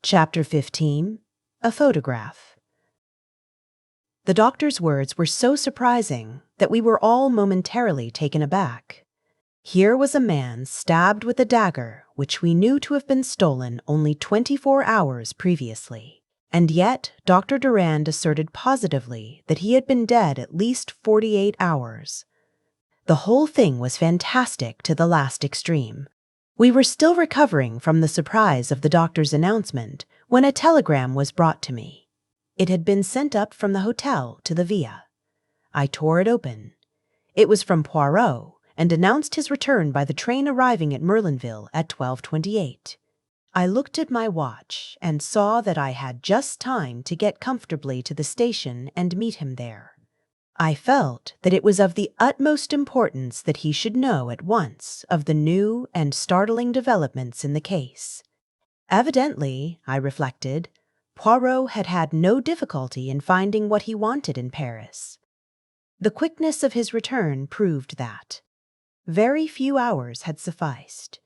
Chapter 15. A Photograph. The doctor's words were so surprising that we were all momentarily taken aback. Here was a man stabbed with a dagger which we knew to have been stolen only 24 hours previously, and yet Dr. Durand asserted positively that he had been dead at least 48 hours. The whole thing was fantastic to the last extreme. We were still recovering from the surprise of the doctor's announcement when a telegram was brought to me. It had been sent up from the hotel to the villa. I tore it open. It was from Poirot and announced his return by the train arriving at Merlinville at 12:28. I looked at my watch and saw that I had just time to get comfortably to the station and meet him there. I felt that it was of the utmost importance that he should know at once of the new and startling developments in the case. Evidently, I reflected, Poirot had had no difficulty in finding what he wanted in Paris. The quickness of his return proved that. Very few hours had sufficed.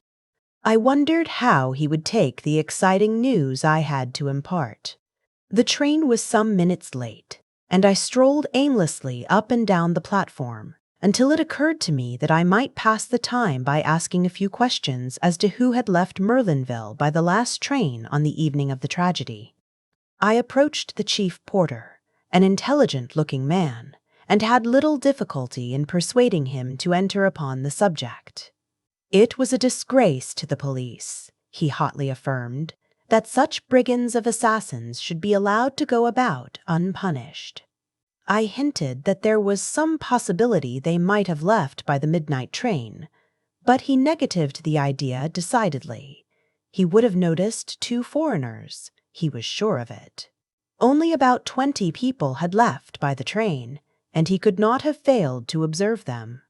I wondered how he would take the exciting news I had to impart. The train was some minutes late, and I strolled aimlessly up and down the platform until it occurred to me that I might pass the time by asking a few questions as to who had left Merlinville by the last train on the evening of the tragedy. I approached the chief porter, an intelligent-looking man, and had little difficulty in persuading him to enter upon the subject. It was a disgrace to the police, he hotly affirmed, that such brigands of assassins should be allowed to go about unpunished. I hinted that there was some possibility they might have left by the midnight train, but he negatived the idea decidedly. He would have noticed 2 foreigners, he was sure of it. Only about 20 people had left by the train, and he could not have failed to observe them.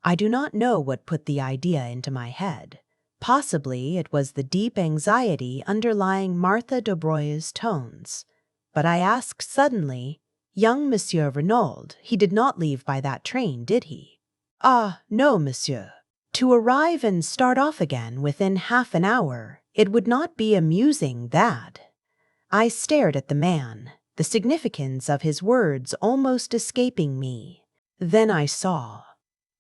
I do not know what put the idea into my head. Possibly it was the deep anxiety underlying Martha Dobreuil's tones. But I asked suddenly, "Young Monsieur Renaud, he did not leave by that train, did he?" "Ah, no, monsieur. To arrive and start off again within half an hour, it would not be amusing, that." I stared at the man, the significance of his words almost escaping me. Then I saw.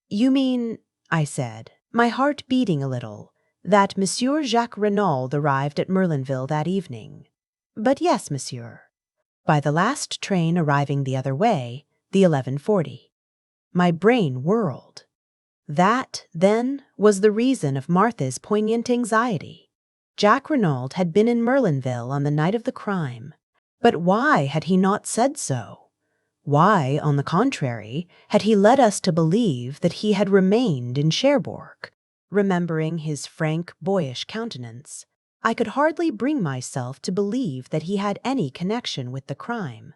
"You mean," I said, my heart beating a little, "that Monsieur Jacques Renaud arrived at Merlinville that evening?" "But yes, monsieur. By the last train arriving the other way, the 11:40. My brain whirled. That, then, was the reason of Martha's poignant anxiety. Jacques Renaud had been in Merlinville on the night of the crime. But why had he not said so? Why, on the contrary, had he led us to believe that he had remained in Cherbourg? Remembering his frank, boyish countenance, I could hardly bring myself to believe that he had any connection with the crime.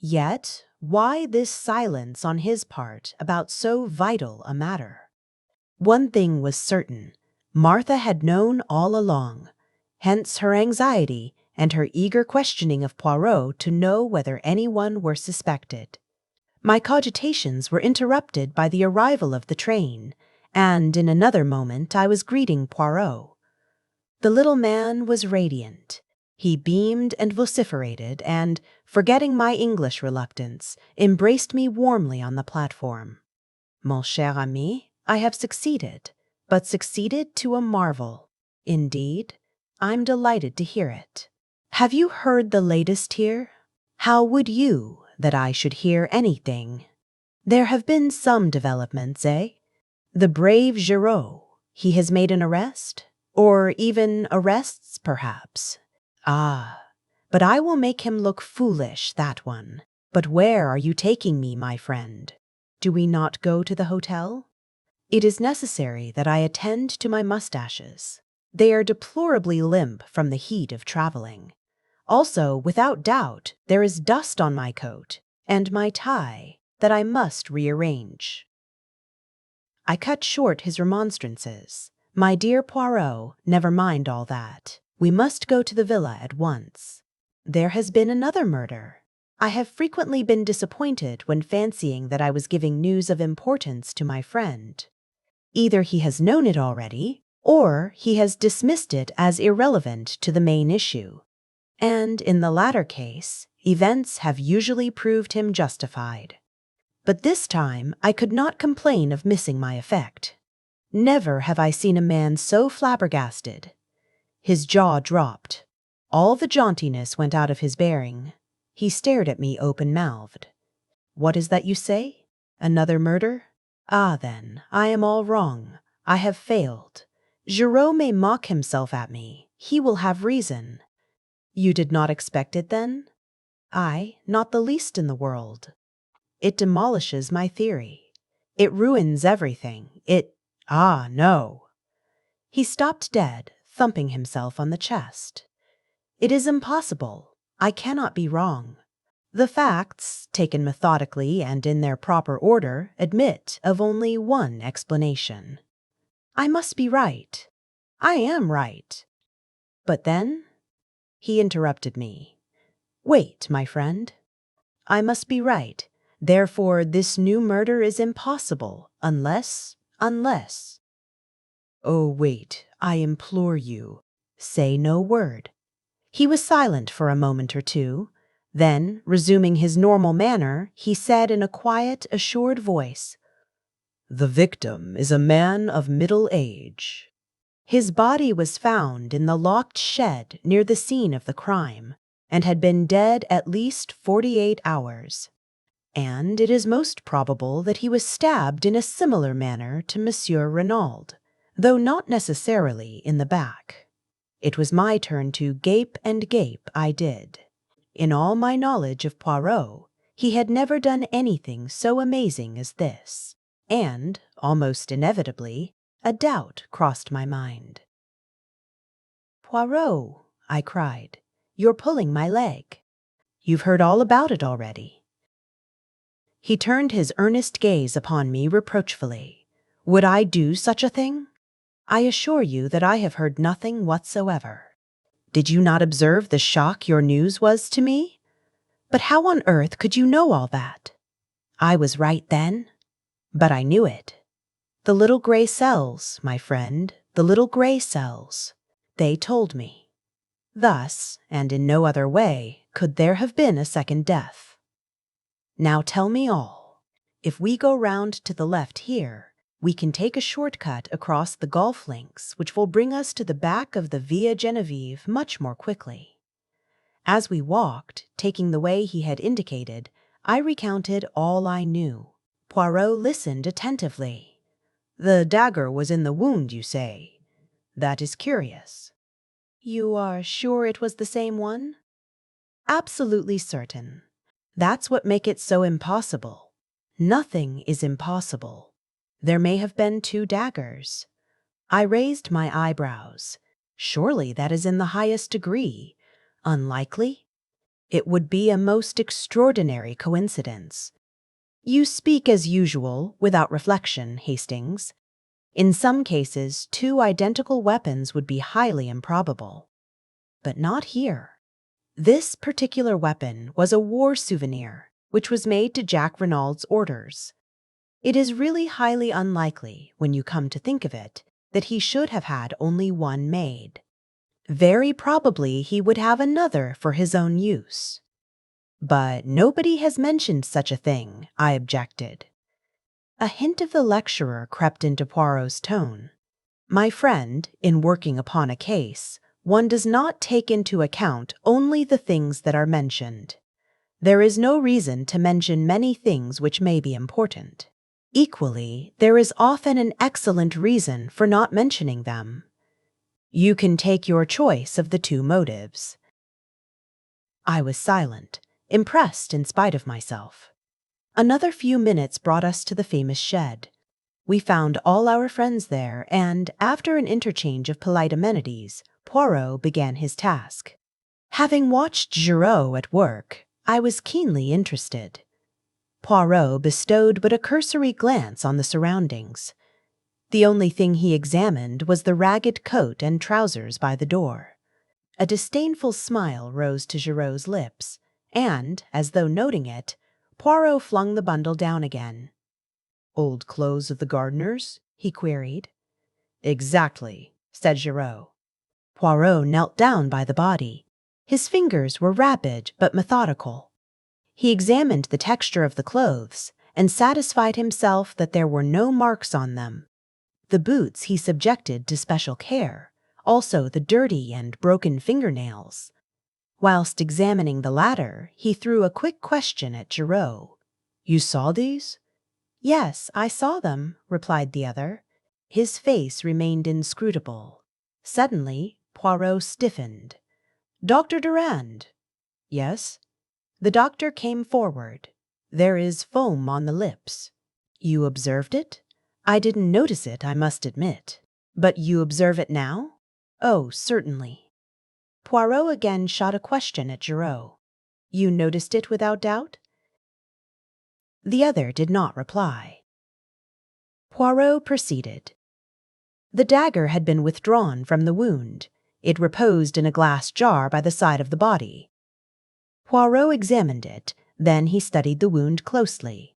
Yet, why this silence on his part about so vital a matter? One thing was certain. Martha had known all along, hence her anxiety and her eager questioning of Poirot to know whether anyone were suspected. My cogitations were interrupted by the arrival of the train, and in another moment I was greeting Poirot. The little man was radiant. He beamed and vociferated and, forgetting my English reluctance, embraced me warmly on the platform. "Mon cher ami, I have succeeded, but succeeded to a marvel. Indeed, I'm delighted to hear it. Have you heard the latest here? How would you that I should hear anything? There have been some developments, eh? The brave Giraud, he has made an arrest? Or even arrests, perhaps? Ah, but I will make him look foolish, that one. But where are you taking me, my friend? Do we not go to the hotel? It is necessary that I attend to my mustaches. They are deplorably limp from the heat of traveling. Also, without doubt, there is dust on my coat and my tie that I must rearrange." I cut short his remonstrances. "My dear Poirot, never mind all that. We must go to the villa at once. There has been another murder. I have frequently been disappointed when fancying that I was giving news of importance to my friend. Either he has known it already, or he has dismissed it as irrelevant to the main issue. And in the latter case, events have usually proved him justified. But this time I could not complain of missing my effect. Never have I seen a man so flabbergasted. His jaw dropped. All the jauntiness went out of his bearing. He stared at me open-mouthed. "What is that you say? Another murder? Ah, then, I am all wrong. I have failed. Giraud may mock himself at me. He will have reason." "You did not expect it, then?" "I, not the least in the world. It demolishes my theory. It ruins everything. Ah, no." He stopped dead, thumping himself on the chest. "It is impossible. I cannot be wrong. The facts, taken methodically and in their proper order, admit of only one explanation. I must be right. I am right. But then?" He interrupted me. "Wait, my friend. I must be right. Therefore, this new murder is impossible, unless... Oh, wait, I implore you. Say no word." He was silent for a moment or two. Then, resuming his normal manner, he said in a quiet, assured voice, "The victim is a man of middle age. His body was found in the locked shed near the scene of the crime, and had been dead at least 48 hours. And it is most probable that he was stabbed in a similar manner to Monsieur Renaud, though not necessarily in the back." It was my turn to gape, and gape I did. In all my knowledge of Poirot, he had never done anything so amazing as this, and, almost inevitably, a doubt crossed my mind. "Poirot," I cried, "you're pulling my leg. You've heard all about it already." He turned his earnest gaze upon me reproachfully. Would I do such a thing? "I assure you that I have heard nothing whatsoever. Did you not observe the shock your news was to me? But how on earth could you know all that?" I was right then, but I knew it. The little gray cells, my friend, the little gray cells. They told me. Thus, and in no other way, could there have been a second death. Now tell me all. If we go round to the left here, we can take a shortcut across the golf links, which will bring us to the back of the Via Genevieve much more quickly. As we walked, taking the way he had indicated, I recounted all I knew. Poirot listened attentively. "The dagger was in the wound, you say? That is curious." "You are sure it was the same one?" "Absolutely certain. That's what makes it so impossible. Nothing is impossible. There may have been 2 daggers." I raised my eyebrows. Surely that is in the highest degree. Unlikely? It would be a most extraordinary coincidence. You speak as usual, without reflection, Hastings. In some cases, 2 identical weapons would be highly improbable. But not here. This particular weapon was a war souvenir, which was made to Jack Renaud's orders. It is really highly unlikely, when you come to think of it, that he should have had only one made. Very probably he would have another for his own use. "But nobody has mentioned such a thing," I objected. A hint of the lecturer crept into Poirot's tone. "My friend, in working upon a case, one does not take into account only the things that are mentioned. There is no reason to mention many things which may be important. Equally, there is often an excellent reason for not mentioning them. You can take your choice of the 2 motives." I was silent, impressed in spite of myself. Another few minutes brought us to the famous shed. We found all our friends there, and, after an interchange of polite amenities, Poirot began his task. Having watched Giraud at work, I was keenly interested. Poirot bestowed but a cursory glance on the surroundings. The only thing he examined was the ragged coat and trousers by the door. A disdainful smile rose to Giraud's lips, and, as though noting it, Poirot flung the bundle down again. "Old clothes of the gardener's?" he queried. "Exactly. said Giraud. Poirot knelt down by the body. His fingers were rapid but methodical. He examined the texture of the clothes and satisfied himself that there were no marks on them. The boots he subjected to special care, also the dirty and broken fingernails. Whilst examining the latter, he threw a quick question at Giraud. "You saw these?" "Yes, I saw them," replied the other. His face remained inscrutable. Suddenly, Poirot stiffened. "Dr. Durand." "Yes?" The doctor came forward. "There is foam on the lips." "You observed it?" "I didn't notice it, I must admit." "But you observe it now?" "Oh, certainly." Poirot again shot a question at Giraud. "You noticed it without doubt?" The other did not reply. Poirot proceeded. The dagger had been withdrawn from the wound. It reposed in a glass jar by the side of the body. Poirot examined it, then he studied the wound closely.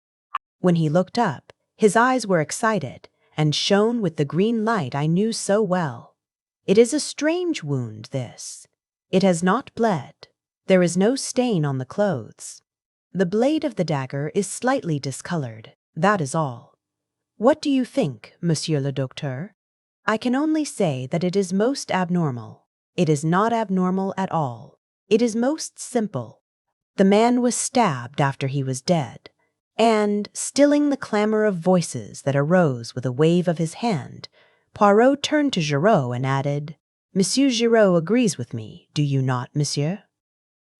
When he looked up, his eyes were excited and shone with the green light I knew so well. "It is a strange wound, this. It has not bled. There is no stain on the clothes. The blade of the dagger is slightly discolored, that is all. What do you think, Monsieur le Docteur?" "I can only say that it is most abnormal. It is not abnormal at all. It is most simple. The man was stabbed after he was dead." And, stilling the clamor of voices that arose with a wave of his hand, Poirot turned to Giraud and added, "Monsieur Giraud agrees with me, do you not, monsieur?"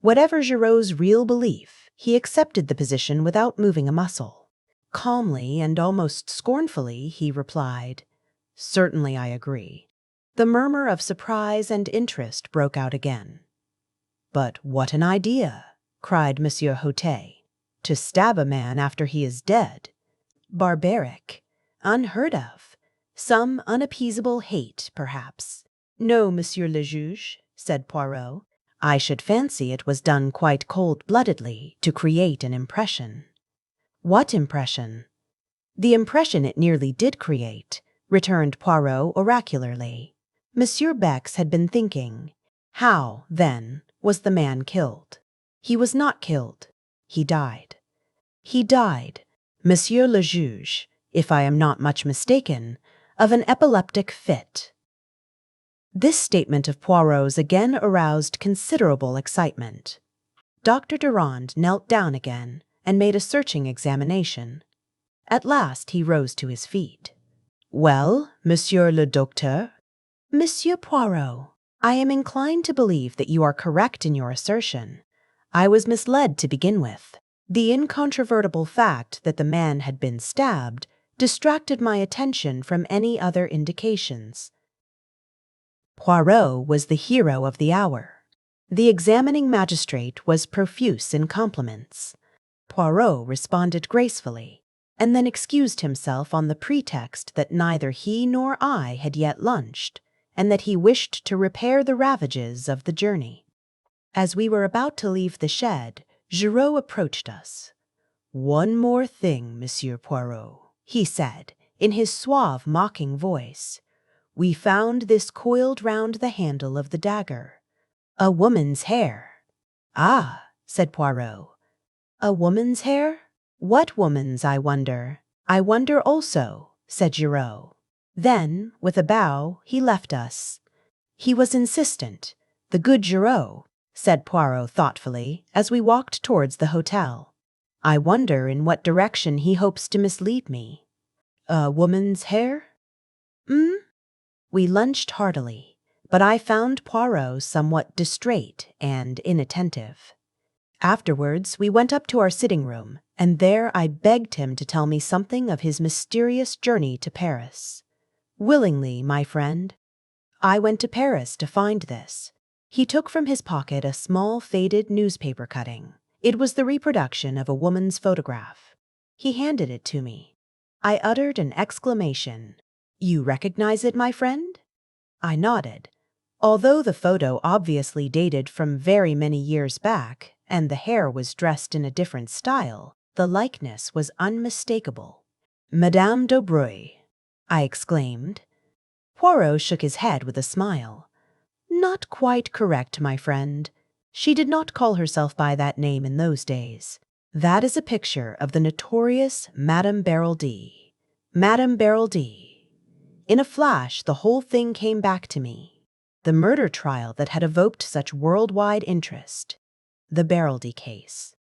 Whatever Giraud's real belief, he accepted the position without moving a muscle. Calmly and almost scornfully, he replied, "Certainly I agree." The murmur of surprise and interest broke out again. "But what an idea!" cried Monsieur Hautet. "To stab a man after he is dead. Barbaric. Unheard of. Some unappeasable hate, perhaps." "No, Monsieur le Juge," said Poirot. "I should fancy it was done quite cold-bloodedly to create an impression." "What impression?" "The impression it nearly did create," returned Poirot oracularly. Monsieur Bex had been thinking. How, then, was the man killed? He was not killed. He died. He died, Monsieur le Juge, if I am not much mistaken, of an epileptic fit. This statement of Poirot's again aroused considerable excitement. Dr. Durand knelt down again and made a searching examination. At last he rose to his feet. "Well, Monsieur le Docteur?" "Monsieur Poirot, I am inclined to believe that you are correct in your assertion. I was misled to begin with. The incontrovertible fact that the man had been stabbed distracted my attention from any other indications." Poirot was the hero of the hour. The examining magistrate was profuse in compliments. Poirot responded gracefully, and then excused himself on the pretext that neither he nor I had yet lunched, and that he wished to repair the ravages of the journey. As we were about to leave the shed, Giraud approached us. "One more thing, Monsieur Poirot," he said, in his suave, mocking voice. "We found this coiled round the handle of the dagger. A woman's hair." "Ah," said Poirot. "A woman's hair? What woman's, I wonder?" "I wonder also," said Giraud. Then, with a bow, he left us. "He was insistent, the good Giraud," said Poirot thoughtfully, as we walked towards the hotel. "I wonder in what direction he hopes to mislead me." "A woman's hair?" We lunched heartily, but I found Poirot somewhat distrait and inattentive. Afterwards, we went up to our sitting-room, and there I begged him to tell me something of his mysterious journey to Paris. "Willingly, my friend." "I went to Paris to find this." He took from his pocket a small faded newspaper cutting. It was the reproduction of a woman's photograph. He handed it to me. I uttered an exclamation. "You recognize it, my friend?" I nodded. Although the photo obviously dated from very many years back, and the hair was dressed in a different style, the likeness was unmistakable. "Madame d'Aubray," I exclaimed. Poirot shook his head with a smile. Not quite correct, my friend. She did not call herself by that name in those days. That is a picture of the notorious Madame Barreldy. Madame Barreldy. In a flash, the whole thing came back to me. The murder trial that had evoked such worldwide interest. The Barreldy case.